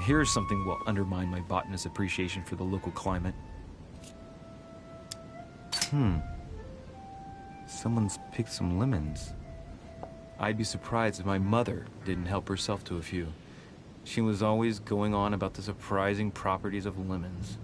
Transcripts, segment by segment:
Here's something will undermine my botanist's appreciation for the local climate. Someone's picked some lemons. I'd be surprised if my mother didn't help herself to a few. She was always going on about the surprising properties of lemons.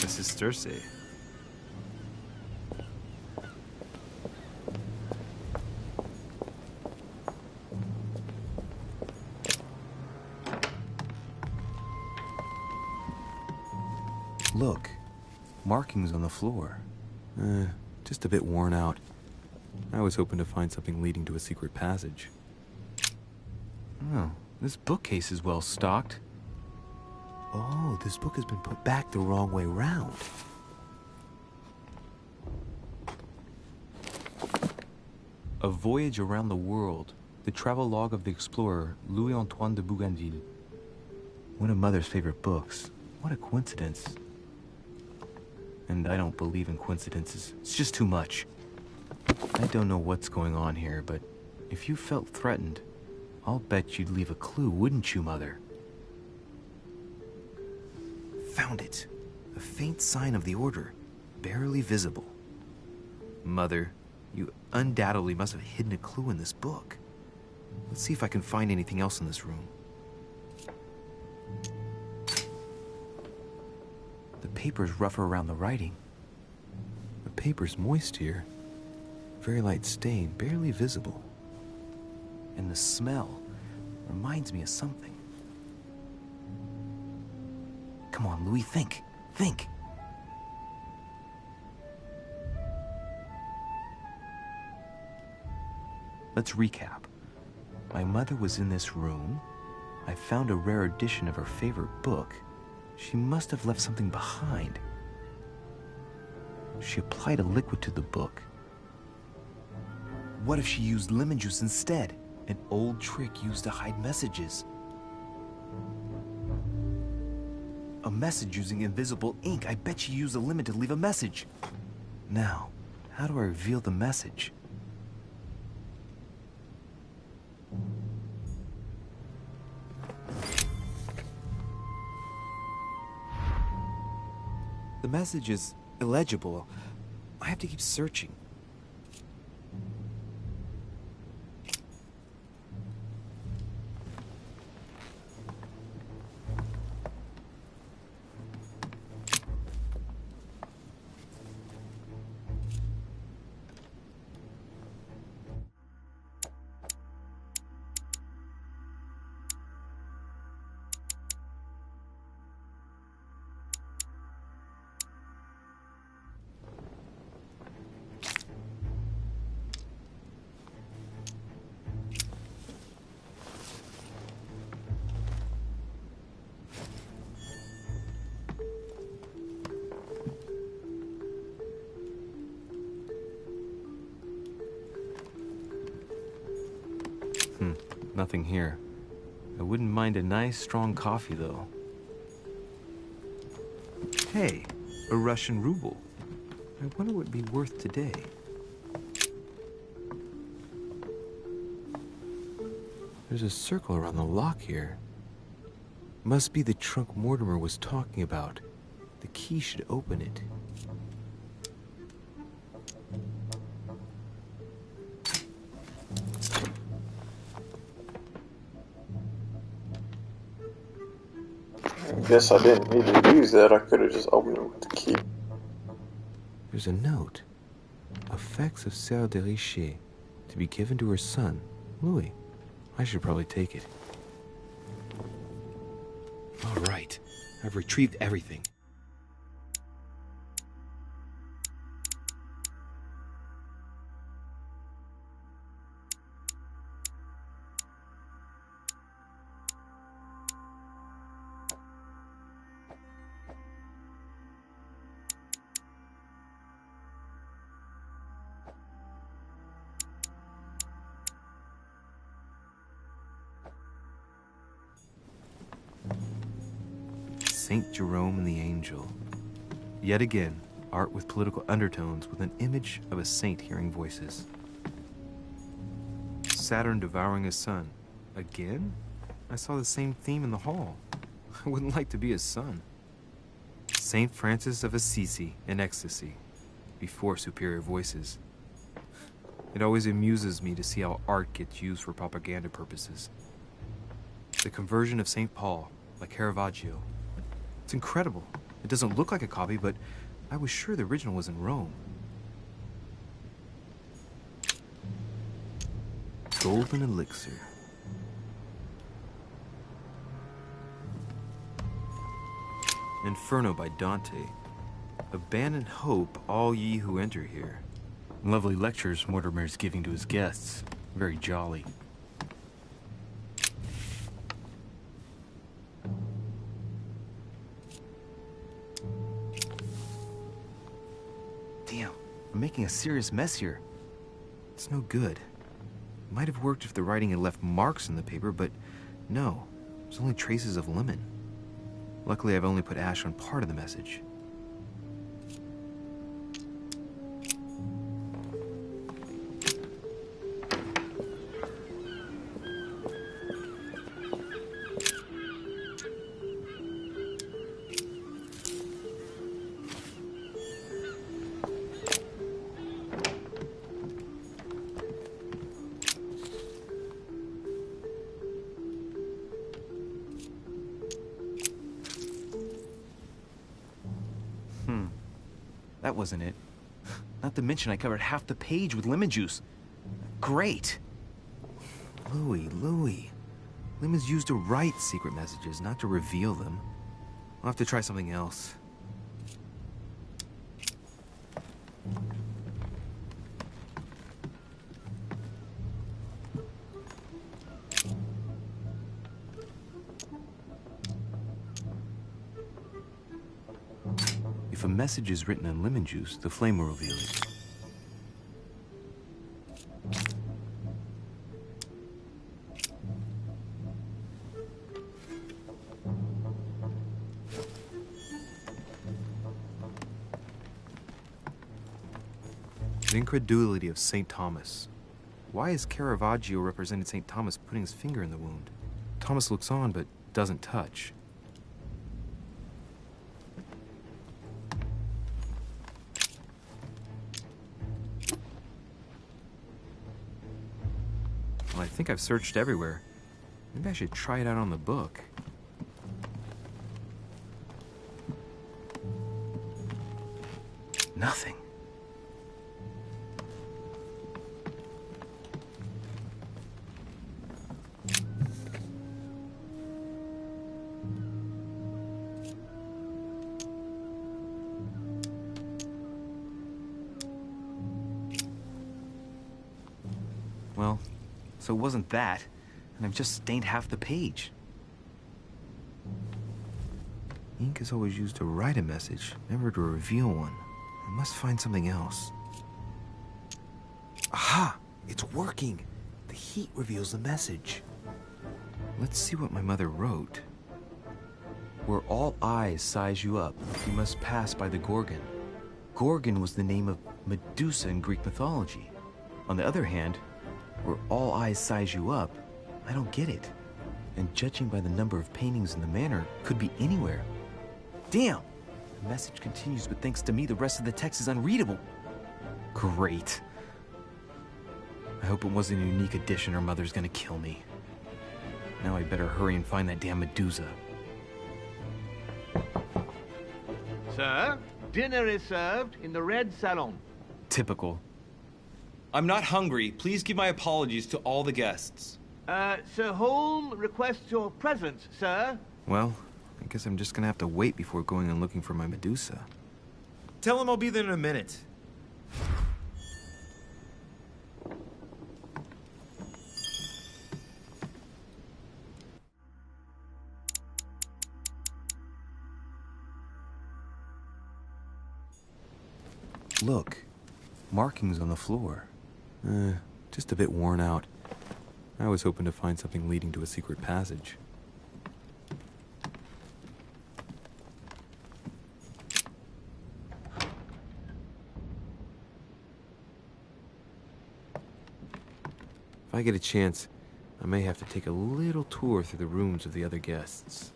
This is Circe. Look, markings on the floor. Just a bit worn out. I was hoping to find something leading to a secret passage. Oh, this bookcase is well stocked. Oh, this book has been put back the wrong way round. A Voyage Around the World, the travelogue of the explorer Louis-Antoine de Bougainville. One of Mother's favorite books. What a coincidence. And I don't believe in coincidences. It's just too much. I don't know what's going on here, but if you felt threatened, I'll bet you'd leave a clue, wouldn't you, Mother? Found it. A faint sign of the order, barely visible. Mother, you undoubtedly must have hidden a clue in this book. Let's see if I can find anything else in this room. The paper's rougher around the writing. The paper's moist here. Very light stain, barely visible. And the smell reminds me of something. Come on, Louis, think. Think. Let's recap. My mother was in this room. I found a rare edition of her favorite book. She must have left something behind. She applied a liquid to the book. What if she used lemon juice instead? An old trick used to hide messages. A message using invisible ink. I bet she used a lemon to leave a message. Now, how do I reveal the message? The message is illegible. I have to keep searching. Nothing here. I wouldn't mind a nice, strong coffee, though. Hey, a Russian ruble. I wonder what it'd be worth today. There's a circle around the lock here. Must be the trunk Mortimer was talking about. The key should open it. Guess I didn't need to use that. I could have just opened it with the key. There's a note. Effects of Sœur de Richer, to be given to her son, Louis. I should probably take it. All right. I've retrieved everything. Saint Jerome and the Angel. Yet again, art with political undertones with an image of a saint hearing voices. Saturn devouring his son. Again? I saw the same theme in the hall. I wouldn't like to be his son. Saint Francis of Assisi in ecstasy, before superior voices. It always amuses me to see how art gets used for propaganda purposes. The conversion of St. Paul, by Caravaggio. It's incredible. It doesn't look like a copy, but I was sure the original was in Rome. Golden Elixir. Inferno by Dante. Abandon hope, all ye who enter here. Lovely lectures Mortimer's giving to his guests. Very jolly. Damn, I'm making a serious mess here. It's no good. It might have worked if the writing had left marks in the paper, but no. There's only traces of lemon. Luckily, I've only put ash on part of the message. That wasn't it. Not to mention I covered half the page with lemon juice. Great. Louis. Lemon's used to write secret messages, not to reveal them. I'll have to try something else. If a message is written in lemon juice, the flame will reveal it. The incredulity of St. Thomas. Why is Caravaggio represented St. Thomas putting his finger in the wound? Thomas looks on, but doesn't touch. Well, I think I've searched everywhere. Maybe I should try it out on the book. Nothing. Well, so it wasn't that, and I've just stained half the page. Ink is always used to write a message, never to reveal one. I must find something else. Aha! It's working! The heat reveals the message. Let's see what my mother wrote. Where all eyes size you up, you must pass by the Gorgon. Gorgon was the name of Medusa in Greek mythology. On the other hand, where all eyes size you up, I don't get it. And judging by the number of paintings in the manor, could be anywhere. Damn! The message continues, but thanks to me, the rest of the text is unreadable. Great. I hope it wasn't a unique edition or Mother's gonna kill me. Now I better hurry and find that damn Medusa. Sir, dinner is served in the Red Salon. Typical. I'm not hungry. Please give my apologies to all the guests. Sir Holm requests your presence, sir. Well, I guess I'm just gonna have to wait before going and looking for my Medusa. Tell him I'll be there in a minute. Look, markings on the floor. Just a bit worn out. I was hoping to find something leading to a secret passage. If I get a chance, I may have to take a little tour through the rooms of the other guests.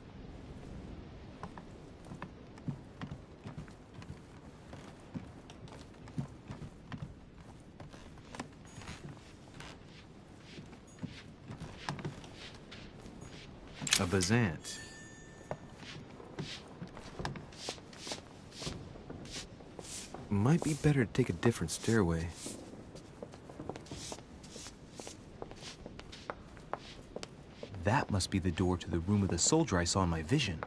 A Bazant. Might be better to take a different stairway. That must be the door to the room of the soldier I saw in my vision.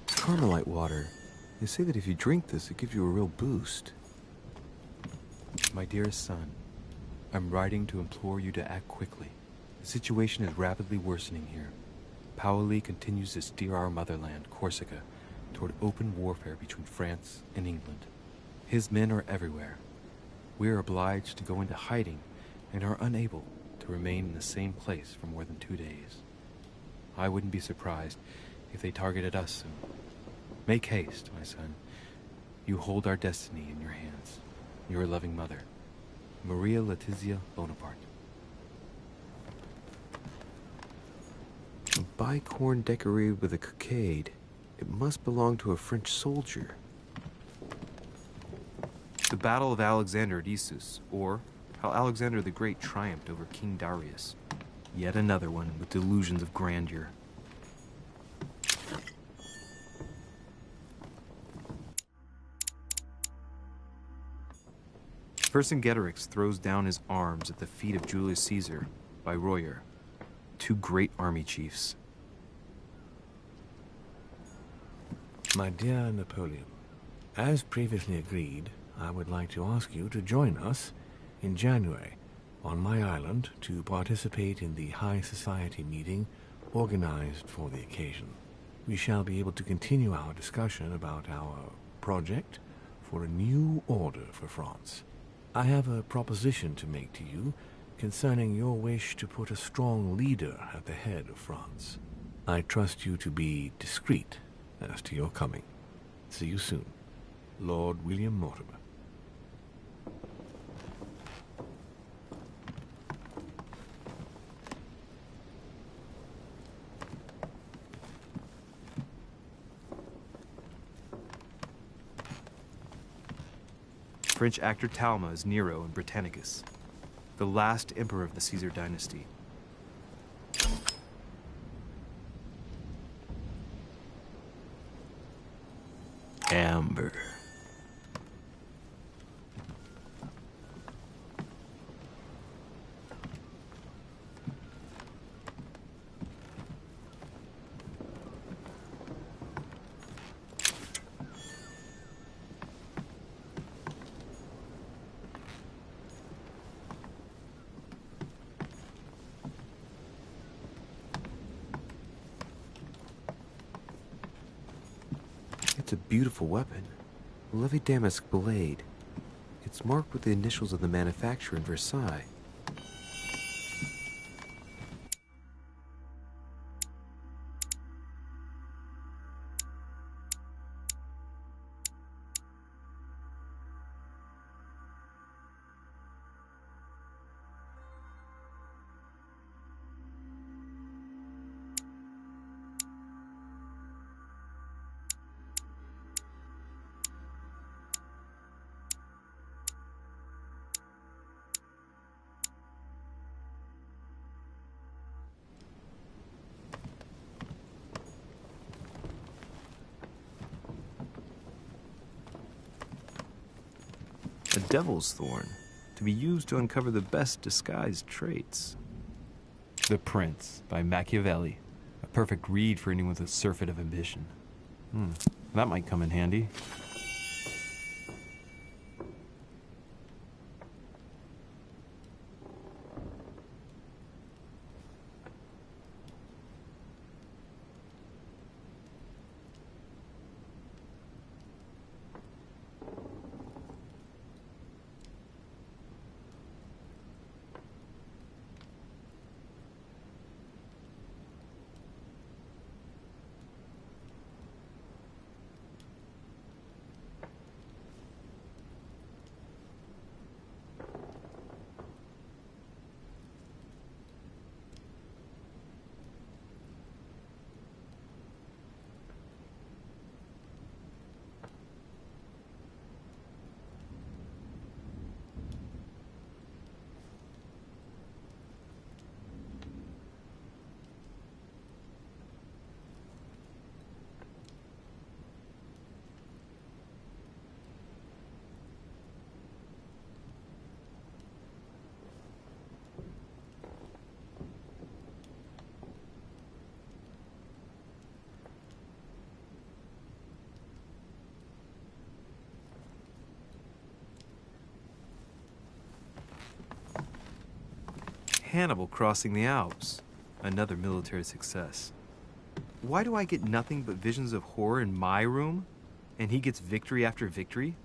Carmelite water. They say that if you drink this, it gives you a real boost. My dearest son, I'm writing to implore you to act quickly. The situation is rapidly worsening here. Paoli continues to steer our motherland, Corsica, toward open warfare between France and England. His men are everywhere. We are obliged to go into hiding and are unable to remain in the same place for more than 2 days. I wouldn't be surprised if they targeted us soon. Make haste, my son. You hold our destiny in your hands. Your loving mother, Maria Letizia Bonaparte. A bicorn decorated with a cockade. It must belong to a French soldier. The Battle of Alexander at Issus, or how Alexander the Great triumphed over King Darius. Yet another one with delusions of grandeur. Vercingetorix throws down his arms at the feet of Julius Caesar by Royer, two great army chiefs. My dear Napoleon, as previously agreed, I would like to ask you to join us in January on my island to participate in the High Society meeting organized for the occasion. We shall be able to continue our discussion about our project for a new order for France. I have a proposition to make to you concerning your wish to put a strong leader at the head of France. I trust you to be discreet as to your coming. See you soon. Lord William Mortimer. French actor Talma is Nero in Britannicus, the last emperor of the Caesar dynasty. Amber. It's a beautiful weapon. A Levy Damask blade. It's marked with the initials of the manufacturer in Versailles. devil's thorn, to be used to uncover the best disguised traits. The Prince by Machiavelli. A perfect read for anyone with a surfeit of ambition. That might come in handy. Hannibal crossing the Alps. Another military success. Why do I get nothing but visions of horror in my room? And he gets victory after victory?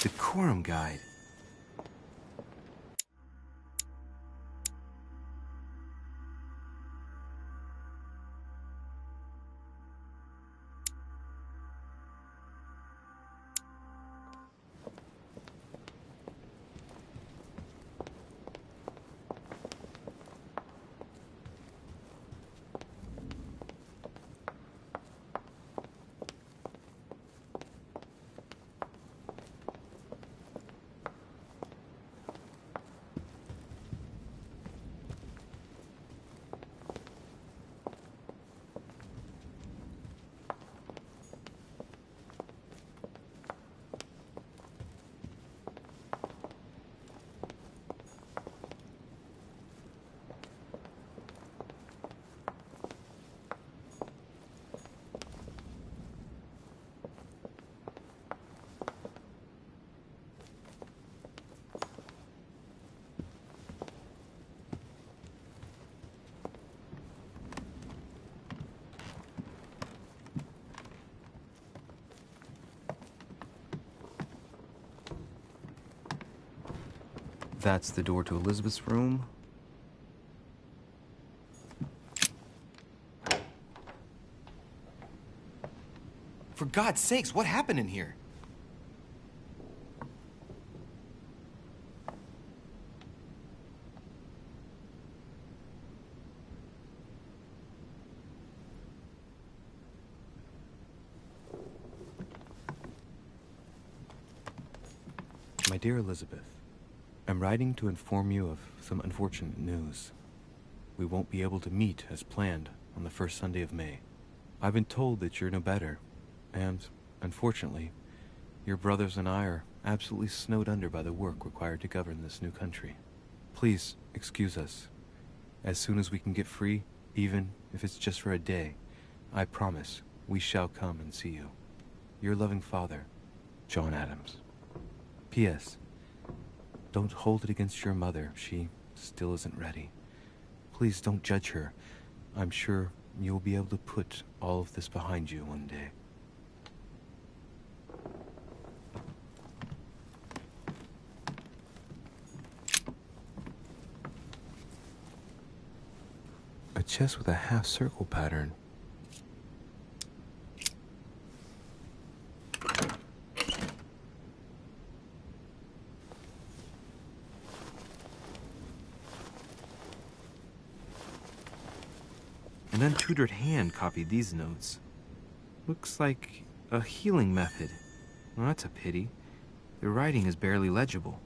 Decorum Guide. That's the door to Elizabeth's room. For God's sakes, what happened in here? My dear Elizabeth, I'm writing to inform you of some unfortunate news. We won't be able to meet as planned on the first Sunday of May. I've been told that you're no better, and, unfortunately, your brothers and I are absolutely snowed under by the work required to govern this new country. Please excuse us. As soon as we can get free, even if it's just for a day, I promise we shall come and see you. Your loving father, John Adams. P.S. Don't hold it against your mother. She still isn't ready. Please don't judge her. I'm sure you'll be able to put all of this behind you one day. A chest with a half-circle pattern. An untutored hand copied these notes. Looks like a healing method. Well, that's a pity. The writing is barely legible.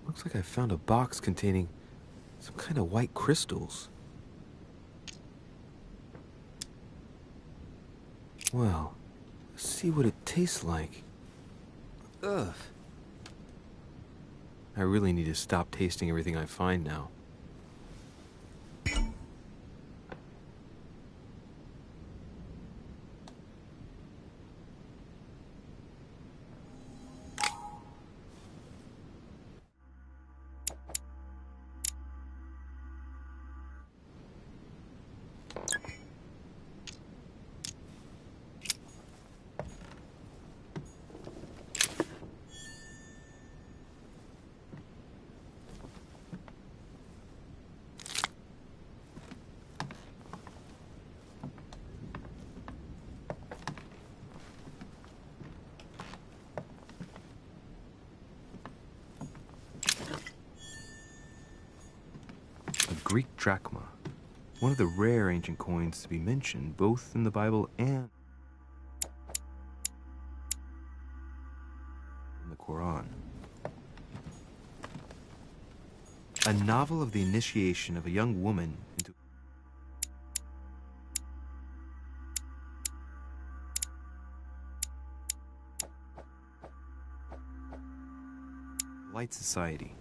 Looks like I found a box containing some kind of white crystals. Well, let's see what it tastes like. Ugh. I really need to stop tasting everything I find now. Greek drachma, one of the rare ancient coins to be mentioned both in the Bible and in the Quran. A novel of the initiation of a young woman into light society.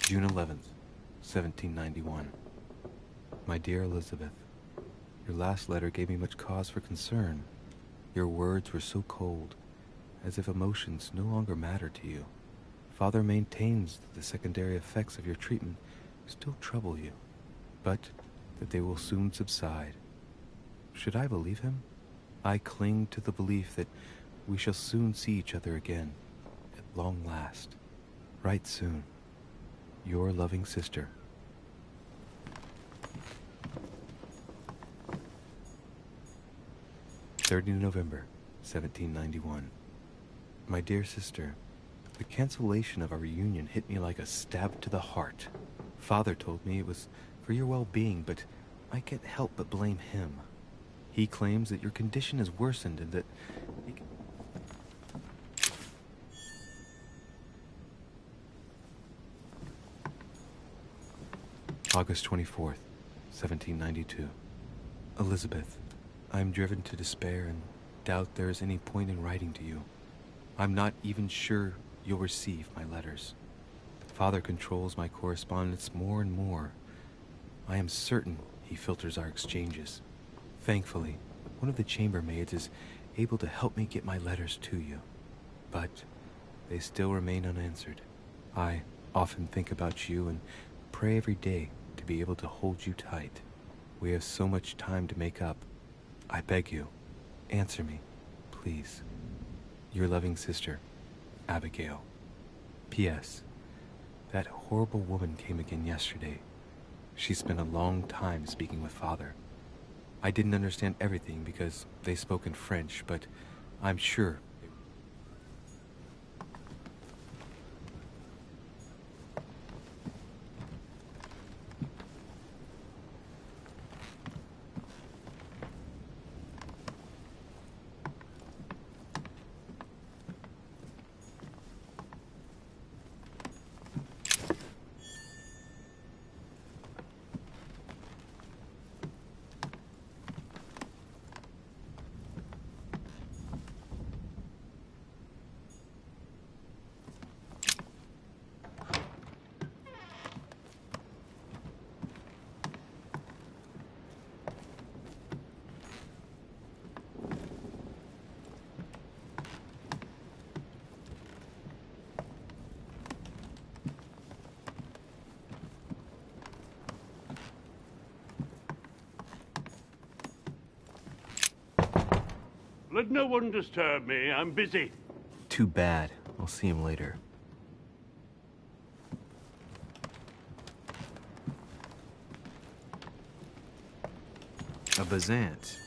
June 11th, 1791. My dear Elizabeth, your last letter gave me much cause for concern. Your words were so cold, as if emotions no longer matter to you. Father maintains that the secondary effects of your treatment still trouble you, but that they will soon subside. Should I believe him? I cling to the belief that we shall soon see each other again, at long last. Right soon. Your loving sister. November 1791. My dear sister, the cancellation of our reunion hit me like a stab to the heart. Father told me it was for your well-being, but I can't help but blame him. He claims that your condition has worsened and that August 24th, 1792. Elizabeth, I am driven to despair and doubt there is any point in writing to you. I'm not even sure you'll receive my letters. Father controls my correspondence more and more. I am certain he filters our exchanges. Thankfully, one of the chambermaids is able to help me get my letters to you. But they still remain unanswered. I often think about you and pray every day to be able to hold you tight. We have so much time to make up. I beg you, answer me, please. Your loving sister, Abigail. P.S. That horrible woman came again yesterday. She spent a long time speaking with Father. I didn't understand everything because they spoke in French, but I'm sure but no one disturb me. I'm busy. Too bad. I'll see him later. A Bazant.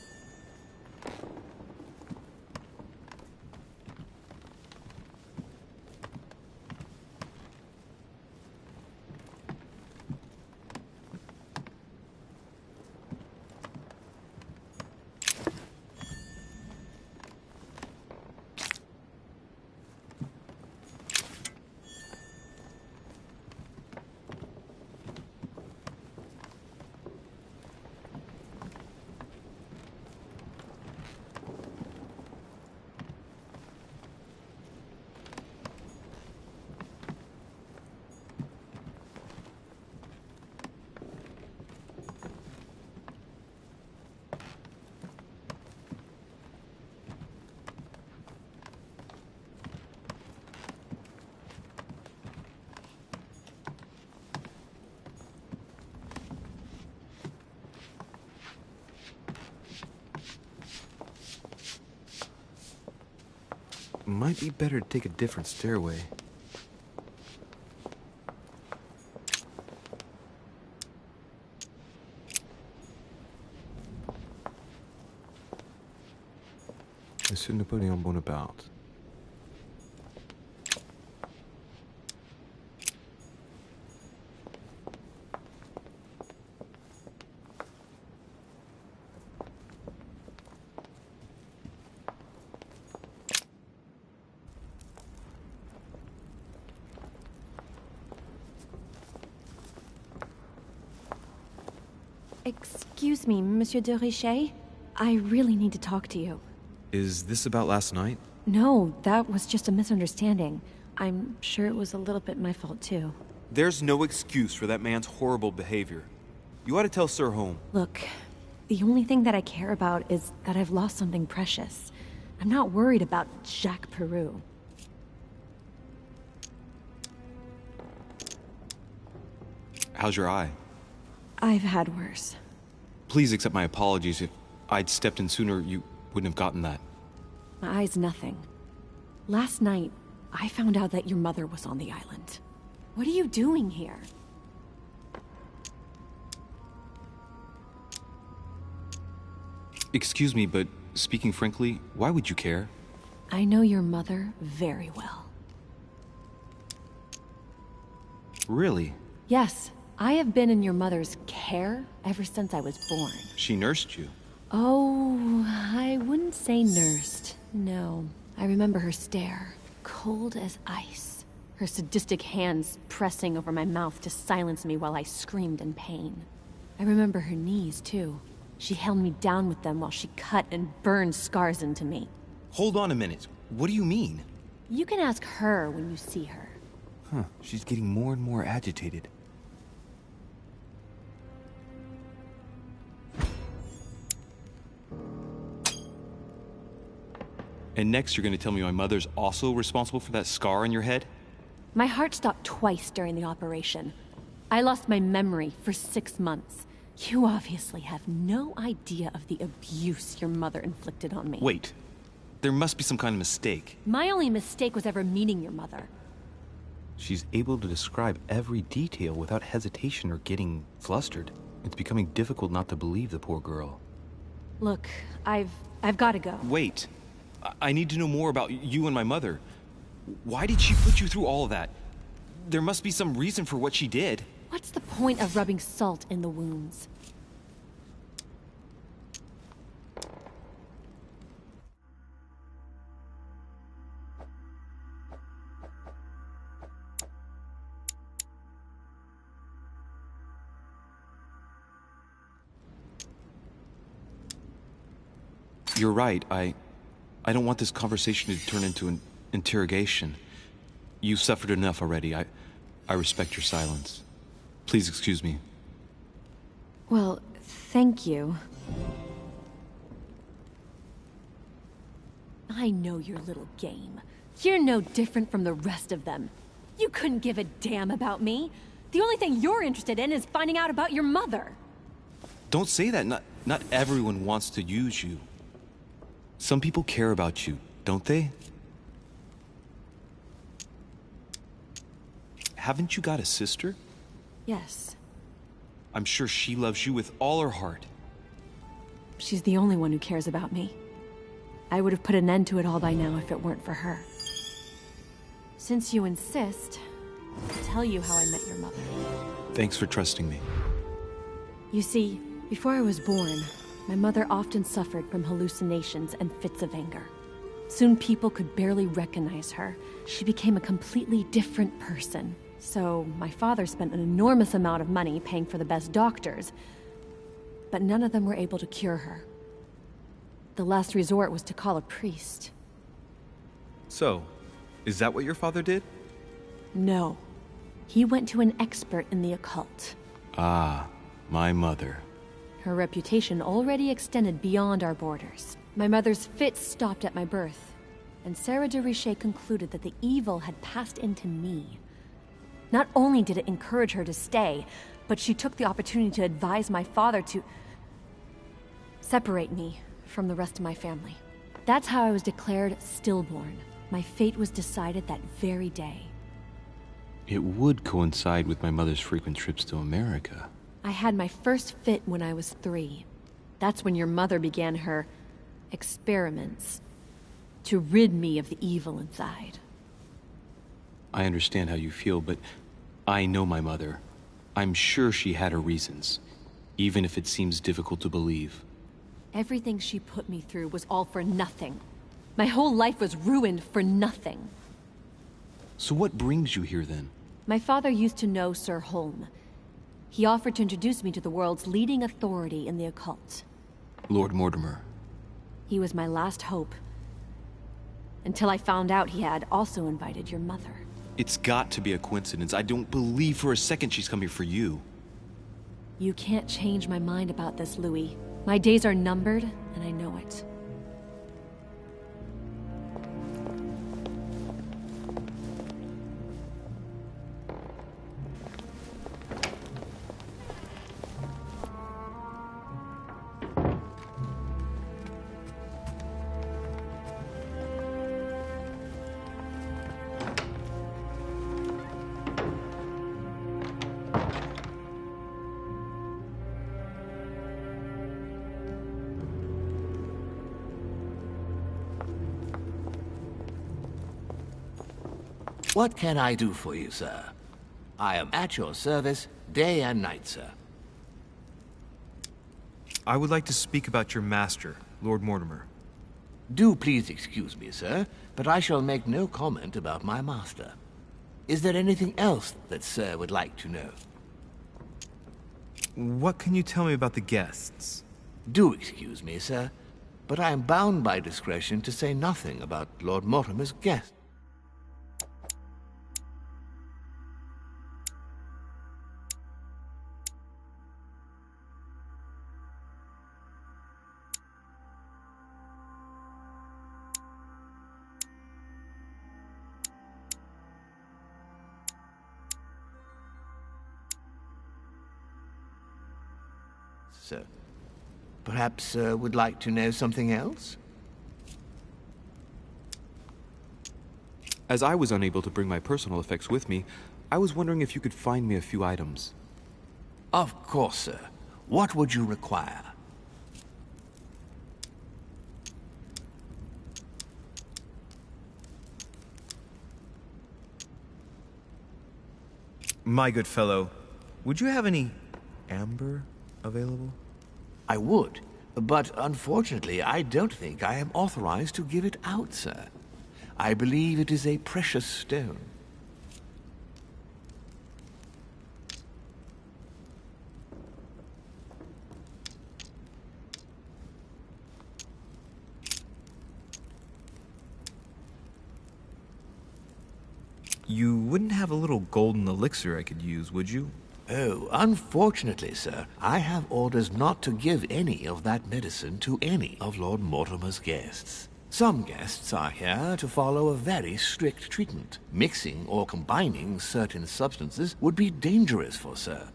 Might be better to take a different stairway. Monsieur Napoleon Bonaparte. Excuse me, Monsieur de Richet? I really need to talk to you. Is this about last night? No, that was just a misunderstanding. I'm sure it was a little bit my fault, too. There's no excuse for that man's horrible behavior. You ought to tell Sir Home. Look, the only thing that I care about is that I've lost something precious. I'm not worried about Jacques Peru. How's your eye? I've had worse. Please accept my apologies. If I'd stepped in sooner, you wouldn't have gotten that. My eye's nothing. Last night, I found out that your mother was on the island. What are you doing here? Excuse me, but speaking frankly, why would you care? I know your mother very well. Really? Yes, I have been in your mother's care ever since I was born. She nursed you? Oh, I wouldn't say nursed. No, I remember her stare, cold as ice. Her sadistic hands pressing over my mouth to silence me while I screamed in pain. I remember her knees, too. She held me down with them while she cut and burned scars into me. Hold on a minute. What do you mean? You can ask her when you see her. Huh, she's getting more and more agitated. And next you're gonna tell me my mother's also responsible for that scar on your head? My heart stopped twice during the operation. I lost my memory for 6 months. You obviously have no idea of the abuse your mother inflicted on me. Wait. There must be some kind of mistake. My only mistake was ever meeting your mother. She's able to describe every detail without hesitation or getting flustered. It's becoming difficult not to believe the poor girl. Look, I've got to go. Wait. I need to know more about you and my mother. Why did she put you through all of that? There must be some reason for what she did. What's the point of rubbing salt in the wounds? You're right. I don't want this conversation to turn into an interrogation. You've suffered enough already. I respect your silence. Please excuse me. Well, thank you. I know your little game. You're no different from the rest of them. You couldn't give a damn about me. The only thing you're interested in is finding out about your mother. Don't say that. Not everyone wants to use you. Some people care about you, don't they? Haven't you got a sister? Yes. I'm sure she loves you with all her heart. She's the only one who cares about me. I would have put an end to it all by now if it weren't for her. Since you insist, I'll tell you how I met your mother. Thanks for trusting me. You see, before I was born, my mother often suffered from hallucinations and fits of anger. Soon people could barely recognize her. She became a completely different person. So my father spent an enormous amount of money paying for the best doctors, but none of them were able to cure her. The last resort was to call a priest. So, is that what your father did? No. He went to an expert in the occult. Ah, my mother. Her reputation already extended beyond our borders. My mother's fits stopped at my birth, and Sarah de Richet concluded that the evil had passed into me. Not only did it encourage her to stay, but she took the opportunity to advise my father to separate me from the rest of my family. That's how I was declared stillborn. My fate was decided that very day. It would coincide with my mother's frequent trips to America. I had my first fit when I was 3. That's when your mother began her experiments to rid me of the evil inside. I understand how you feel, but I know my mother. I'm sure she had her reasons, even if it seems difficult to believe. Everything she put me through was all for nothing. My whole life was ruined for nothing. So what brings you here then? My father used to know Sir Holm. He offered to introduce me to the world's leading authority in the occult. Lord Mortimer. He was my last hope. Until I found out he had also invited your mother. It's got to be a coincidence. I don't believe for a second she's come here for you. You can't change my mind about this, Louis. My days are numbered, and I know it. What can I do for you, sir? I am at your service, day and night, sir. I would like to speak about your master, Lord Mortimer. Do please excuse me, sir, but I shall make no comment about my master. Is there anything else that sir would like to know? What can you tell me about the guests? Do excuse me, sir, but I am bound by discretion to say nothing about Lord Mortimer's guests. Sir, perhaps would like to know something else? As I was unable to bring my personal effects with me, I was wondering if you could find me a few items. Of course, sir. What would you require? My good fellow, would you have any amber available? I would, but unfortunately I don't think I am authorized to give it out, sir. I believe it is a precious stone. You wouldn't have a little golden elixir I could use, would you? Oh, unfortunately, sir, I have orders not to give any of that medicine to any of Lord Mortimer's guests. Some guests are here to follow a very strict treatment. Mixing or combining certain substances would be dangerous for sir.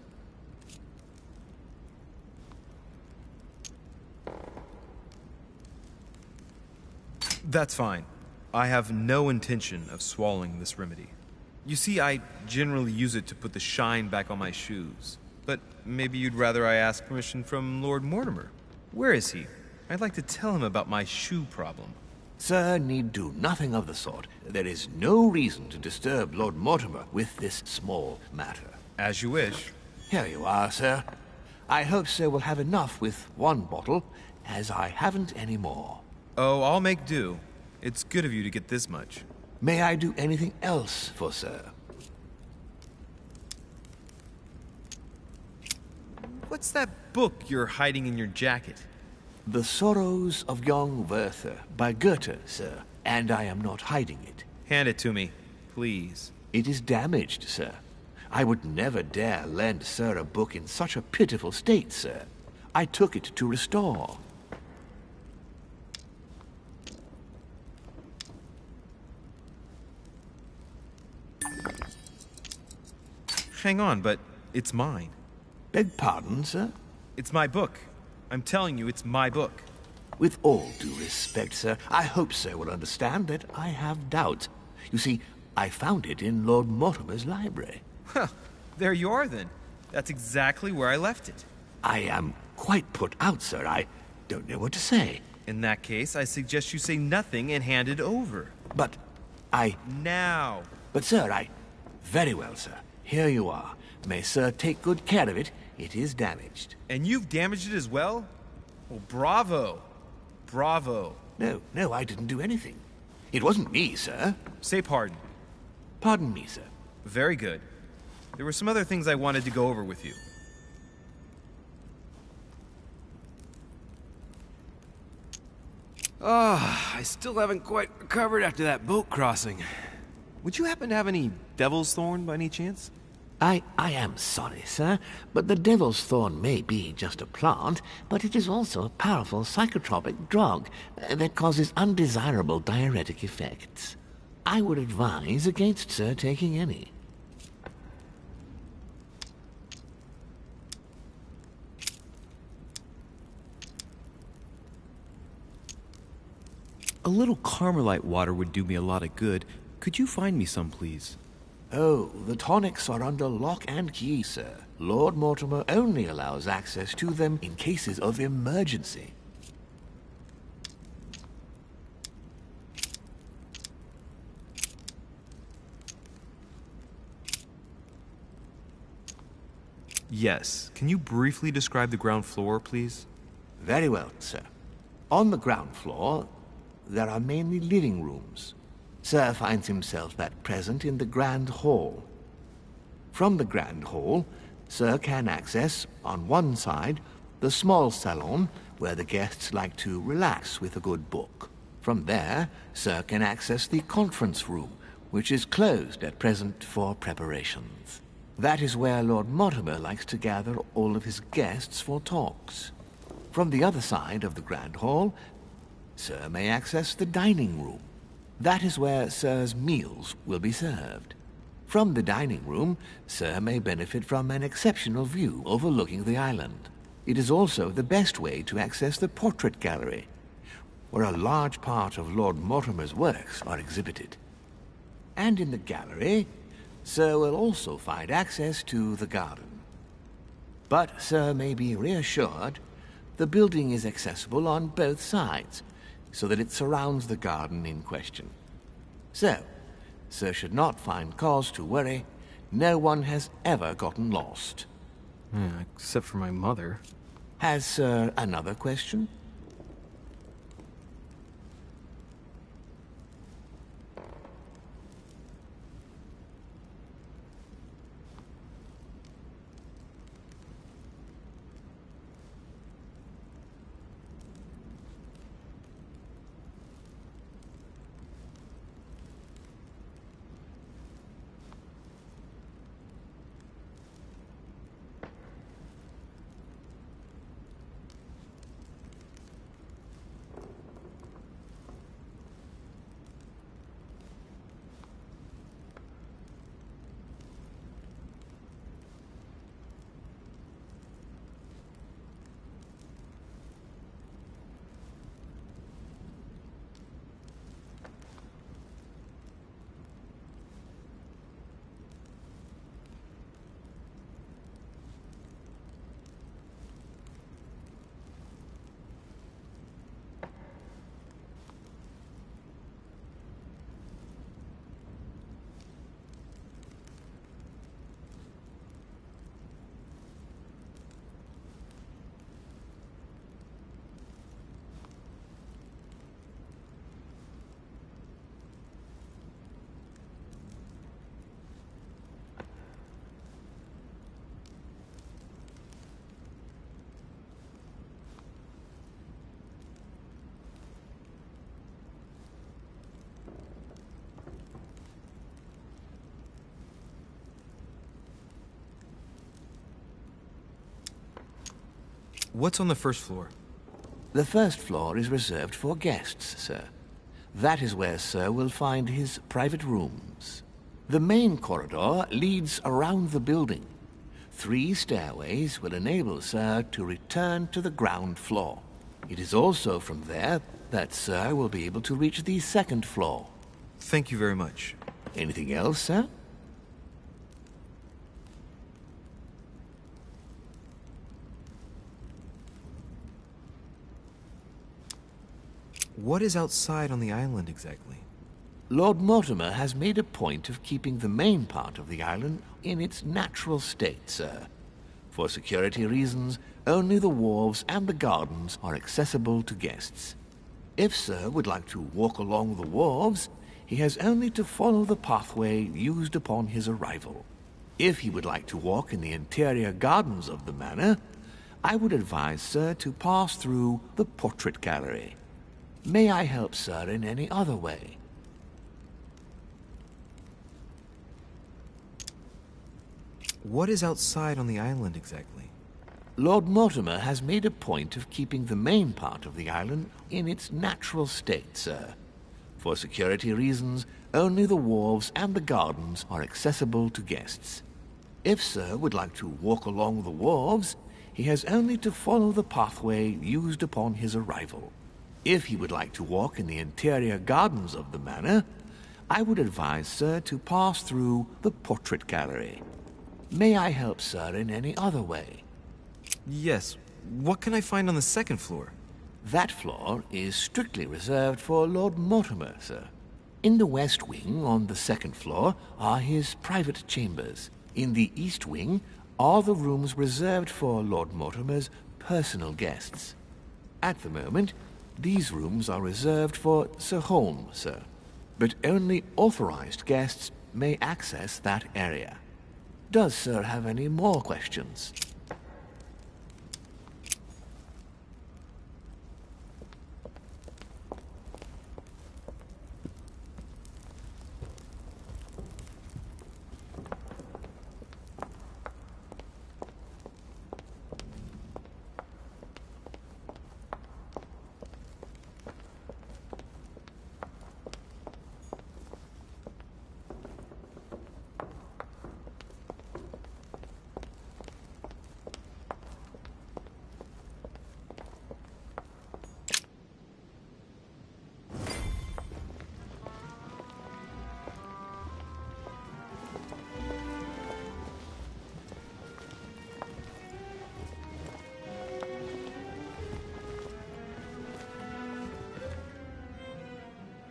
That's fine. I have no intention of swallowing this remedy. You see, I generally use it to put the shine back on my shoes. But maybe you'd rather I ask permission from Lord Mortimer. Where is he? I'd like to tell him about my shoe problem. Sir need do nothing of the sort. There is no reason to disturb Lord Mortimer with this small matter. As you wish. Here you are, sir. I hope sir will have enough with one bottle, as I haven't any more. Oh, I'll make do. It's good of you to get this much. May I do anything else for sir? What's that book you're hiding in your jacket? The Sorrows of Young Werther by Goethe, sir, and I am not hiding it. Hand it to me, please. It is damaged, sir. I would never dare lend sir a book in such a pitiful state, sir. I took it to restore. Hang on, but it's mine. Beg pardon, sir? It's my book. I'm telling you, it's my book. With all due respect, sir, I hope sir will understand that I have doubts. You see, I found it in Lord Mortimer's library. Huh, there you are then. That's exactly where I left it. I am quite put out, sir. I don't know what to say. In that case, I suggest you say nothing and hand it over. But I... Now. But sir, I... Very well, sir. Here you are. May sir take good care of it. It is damaged. And you've damaged it as well? Well, bravo. Bravo. No, I didn't do anything. It wasn't me, sir. Say pardon. Pardon me, sir. Very good. There were some other things I wanted to go over with you. I still haven't quite recovered after that boat crossing. Would you happen to have any devil's thorn by any chance? I am sorry, sir, but the devil's thorn may be just a plant, but it is also a powerful psychotropic drug that causes undesirable diuretic effects. I would advise against sir taking any. A little Carmelite water would do me a lot of good. Could you find me some, please? Oh, the tonics are under lock and key, sir. Lord Mortimer only allows access to them in cases of emergency. Yes. Can you briefly describe the ground floor, please? Very well, sir. On the ground floor, there are mainly living rooms. Sir finds himself at present in the Grand Hall. From the Grand Hall, Sir can access, on one side, the small salon, where the guests like to relax with a good book. From there, Sir can access the conference room, which is closed at present for preparations. That is where Lord Mortimer likes to gather all of his guests for talks. From the other side of the Grand Hall, Sir may access the dining room. That is where Sir's meals will be served. From the dining room, Sir may benefit from an exceptional view overlooking the island. It is also the best way to access the portrait gallery, where a large part of Lord Mortimer's works are exhibited. And in the gallery, Sir will also find access to the garden. But Sir may be reassured the building is accessible on both sides, so that it surrounds the garden in question. So, Sir should not find cause to worry. No one has ever gotten lost. Except for my mother. Has Sir another question? What's on the first floor? The first floor is reserved for guests, sir. That is where Sir will find his private rooms. The main corridor leads around the building. 3 stairways will enable Sir to return to the ground floor. It is also from there that Sir will be able to reach the second floor. Thank you very much. Anything else, sir? What is outside on the island exactly? Lord Mortimer has made a point of keeping the main part of the island in its natural state, sir. For security reasons, only the wharves and the gardens are accessible to guests. If Sir would like to walk along the wharves, he has only to follow the pathway used upon his arrival. If he would like to walk in the interior gardens of the manor, I would advise Sir to pass through the portrait gallery. May I help Sir in any other way? What is outside on the island exactly? Lord Mortimer has made a point of keeping the main part of the island in its natural state, sir. For security reasons, only the wharves and the gardens are accessible to guests. If Sir would like to walk along the wharves, he has only to follow the pathway used upon his arrival. If he would like to walk in the interior gardens of the manor, I would advise Sir to pass through the portrait gallery. May I help Sir in any other way? Yes. What can I find on the second floor? That floor is strictly reserved for Lord Mortimer, sir. In the west wing on the second floor are his private chambers. In the east wing are the rooms reserved for Lord Mortimer's personal guests. At the moment, these rooms are reserved for Sir Holm, sir. But only authorized guests may access that area. Does Sir have any more questions?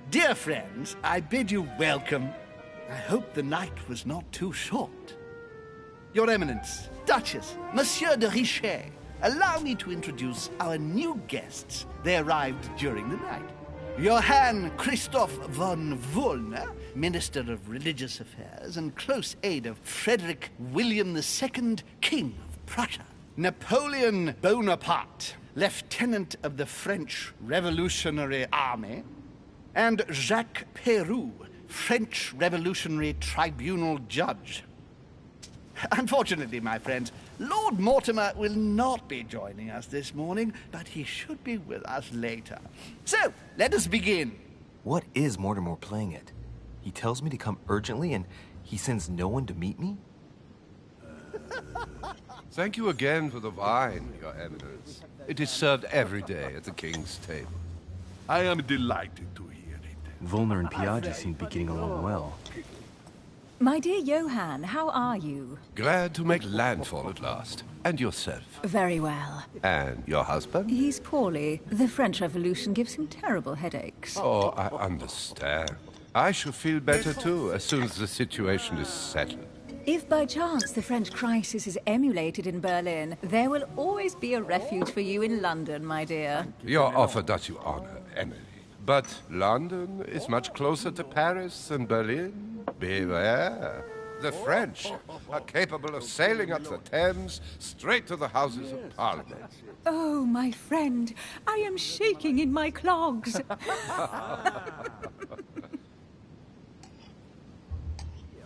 Dear friends, I bid you welcome. I hope the night was not too short. Your Eminence, Duchess, Monsieur de Richet, allow me to introduce our new guests. They arrived during the night. Johann Christoph von Wollner, Minister of Religious Affairs and close aide of Frederick William II, King of Prussia. Napoleon Bonaparte, Lieutenant of the French Revolutionary Army. And Jacques Peroux, French Revolutionary Tribunal Judge. Unfortunately, my friends, Lord Mortimer will not be joining us this morning, but he should be with us later. So, let us begin. What is Mortimer playing at? He tells me to come urgently and he sends no one to meet me? Thank you again for the wine, Your Eminence. It is served every day at the king's table. I am delighted to hear it. Volner and Piaggi seem to be getting along well. My dear Johann, how are you? Glad to make landfall at last. And yourself? Very well. And your husband? He's poorly. The French Revolution gives him terrible headaches. Oh, I understand. I shall feel better too, as soon as the situation is settled. If by chance the French crisis is emulated in Berlin, there will always be a refuge for you in London, my dear. Your offer does you honor, Emily. But London is much closer to Paris than Berlin. Beware. The French are capable of sailing up the Thames straight to the Houses of Parliament. Oh, my friend, I am shaking in my clogs.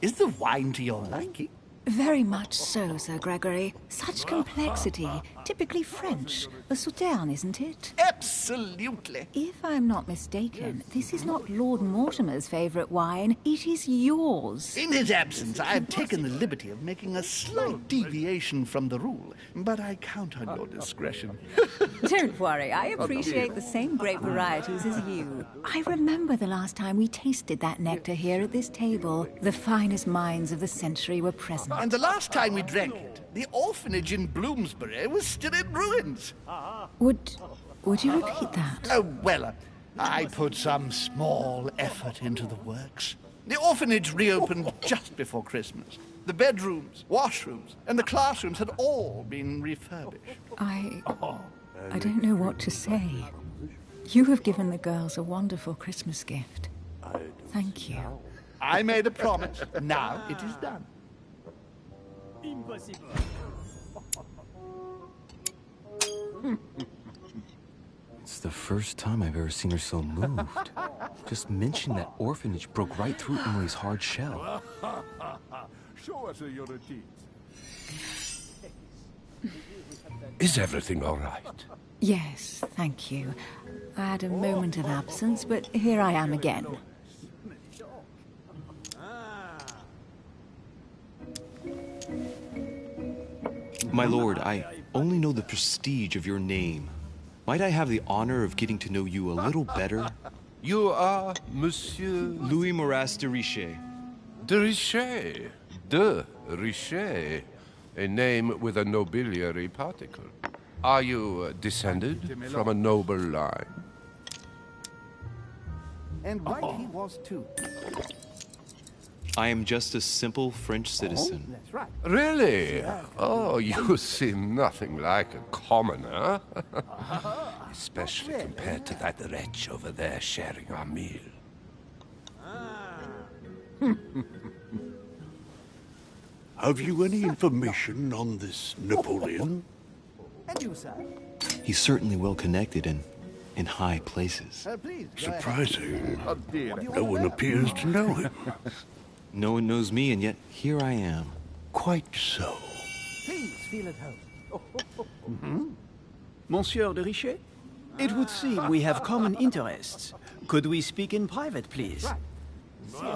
Is the wine to your liking? Very much so, Sir Gregory. Such complexity. typically French. A Sauterne, isn't it? Absolutely. If I'm not mistaken, this is not Lord Mortimer's favourite wine. It is yours. In his absence, I have taken the liberty of making a slight deviation from the rule, but I count on your discretion. Don't worry, I appreciate the same grape varieties as you. I remember the last time we tasted that nectar here at this table. The finest minds of the century were present. And the last time we drank it, the orphanage in Bloomsbury was still in ruins. Would you repeat that? Oh, well, I put some small effort into the works. The orphanage reopened just before Christmas. The bedrooms, washrooms, and the classrooms had all been refurbished. I don't know what to say. You have given the girls a wonderful Christmas gift. Thank you. I made a promise. Now it is done. Impossible. It's the first time I've ever seen her so moved. Just mention that orphanage broke right through Emily's hard shell. Show us your teeth. Is everything all right? Yes, thank you. I had a moment of absence, but here I am again. My lord, I only know the prestige of your name. Might I have the honor of getting to know you a little better? You are Monsieur... Louis Moras de Richet. De Richet. De Richet. A name with a nobiliary particle. Are you descended from a noble line? And right he was too. I am just a simple French citizen. That's right. Really? Oh, you seem nothing like a commoner. Especially compared to that wretch over there sharing our meal. Have you any information on this Napoleon? And you, sir? He's certainly well connected and in high places. Please. Surprising. No one appears to know him. No one knows me, and yet here I am. Quite so. Please feel at home. Monsieur de Richet? It would seem we have common interests. Could we speak in private, please? Show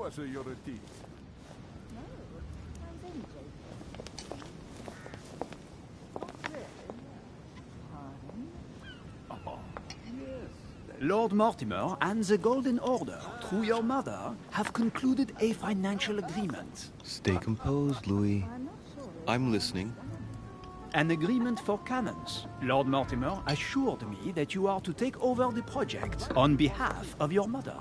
us your teeth. Lord Mortimer and the Golden Order, through your mother, have concluded a financial agreement. Stay composed, Louis. I'm listening. An agreement for cannons. Lord Mortimer assured me that you are to take over the project on behalf of your mother.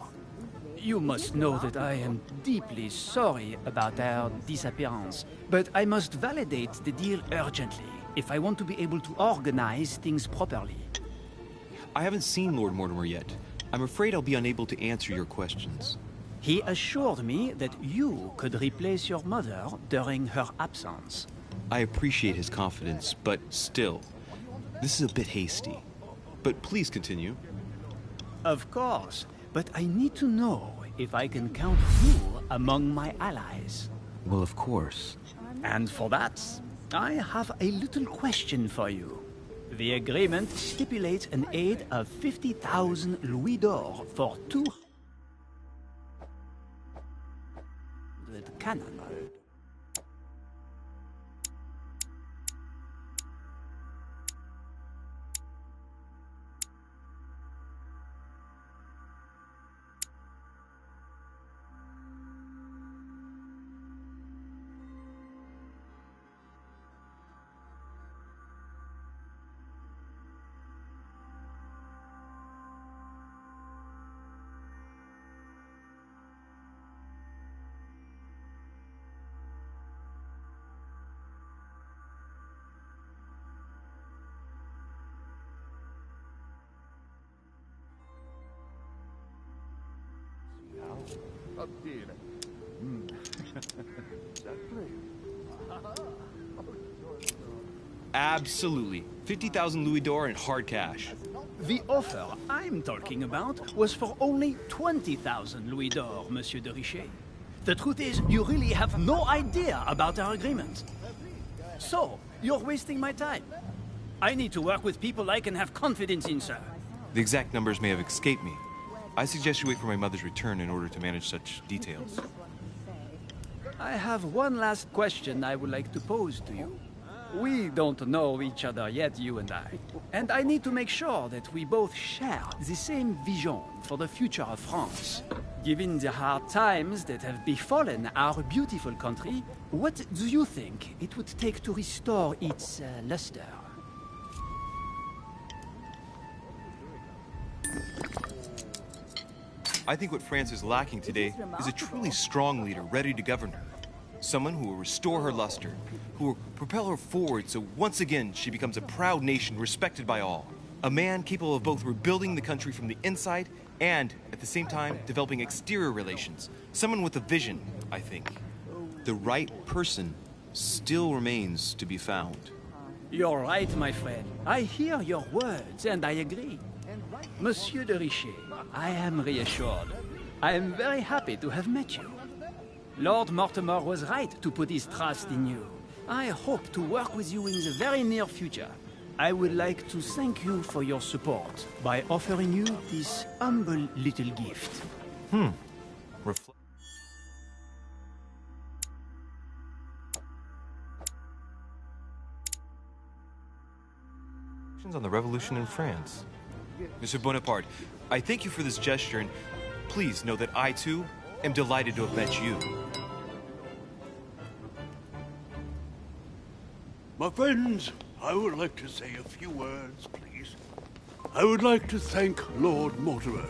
You must know that I am deeply sorry about her disappearance, but I must validate the deal urgently if I want to be able to organize things properly. I haven't seen Lord Mortimer yet. I'm afraid I'll be unable to answer your questions. He assured me that you could replace your mother during her absence. I appreciate his confidence, but still, this is a bit hasty. But please continue. Of course, but I need to know if I can count you among my allies. Well, of course. And for that, I have a little question for you. The agreement stipulates an aid of 50,000 louis d'or for 200 cannon. Absolutely. 50,000 louis d'or in hard cash. The offer I'm talking about was for only 20,000 louis d'or, Monsieur de Richet. The truth is, you really have no idea about our agreement. So, You're wasting my time. I need to work with people I can have confidence in, sir. The exact numbers may have escaped me. I suggest you wait for my mother's return in order to manage such details. I have one last question I would like to pose to you. We don't know each other yet, you and I. And I need to make sure that we both share the same vision for the future of France. Given the hard times that have befallen our beautiful country, what do you think it would take to restore its luster? I think what France is lacking today is a truly strong leader ready to govern her. Someone who will restore her luster, who will propel her forward so once again she becomes a proud nation respected by all. A man capable of both rebuilding the country from the inside and, at the same time, developing exterior relations. Someone with a vision, I think. The right person still remains to be found. You're right, my friend. I hear your words, and I agree. Monsieur de Richet, I am reassured. I am very happy to have met you. Lord Mortimer was right to put his trust in you. I hope to work with you in the very near future. I would like to thank you for your support by offering you this humble little gift. Reflections on the revolution in France. Monsieur Bonaparte, I thank you for this gesture, and please know that I, too, am delighted to have met you. My friends, I would like to say a few words, please. I would like to thank Lord Mortimer,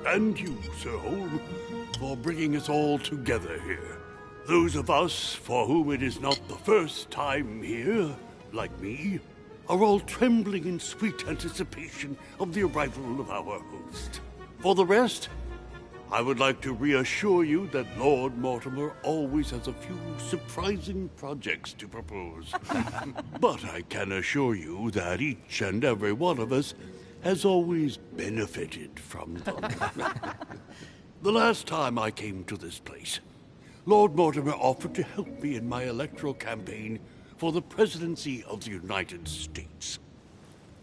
and you, Sir Holm, for bringing us all together here. Those of us for whom it is not the first time here, like me, are all trembling in sweet anticipation of the arrival of our host. For the rest, I would like to reassure you that Lord Mortimer always has a few surprising projects to propose. But I can assure you that each and every one of us has always benefited from them. The last time I came to this place, Lord Mortimer offered to help me in my electoral campaign for the presidency of the United States.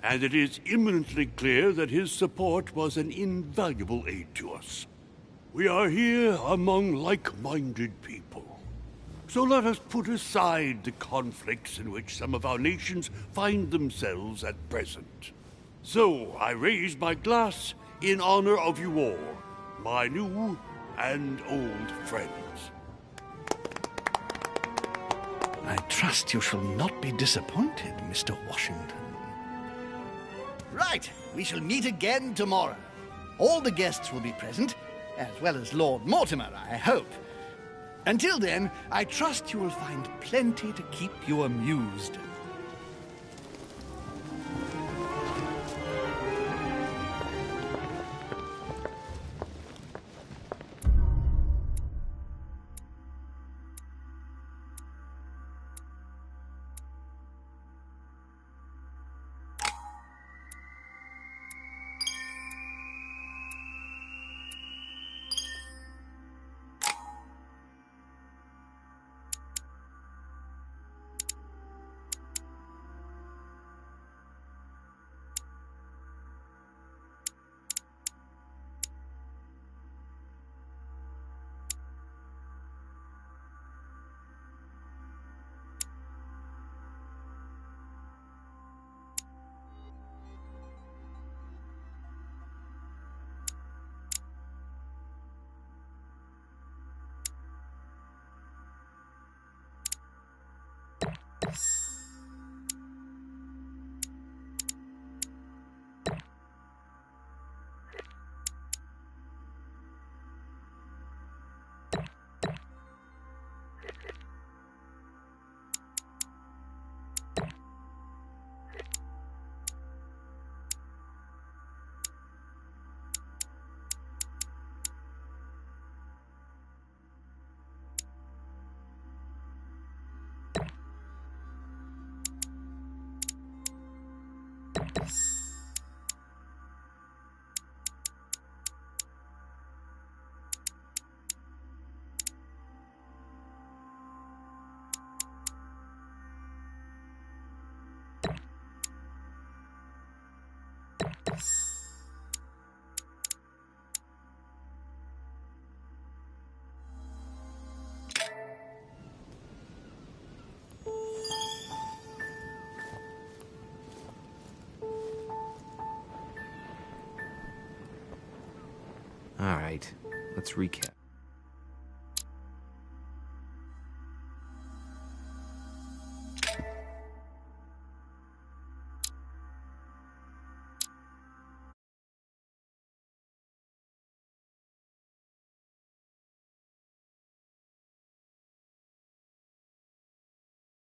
And it is imminently clear that his support was an invaluable aid to us. We are here among like-minded people. So let us put aside the conflicts in which some of our nations find themselves at present. So I raise my glass in honor of you all, my new and old friends. I trust you shall not be disappointed, Mr. Washington. Right, we shall meet again tomorrow. All the guests will be present, as well as Lord Mortimer, I hope. Until then, I trust you will find plenty to keep you amused. Right. Let's recap.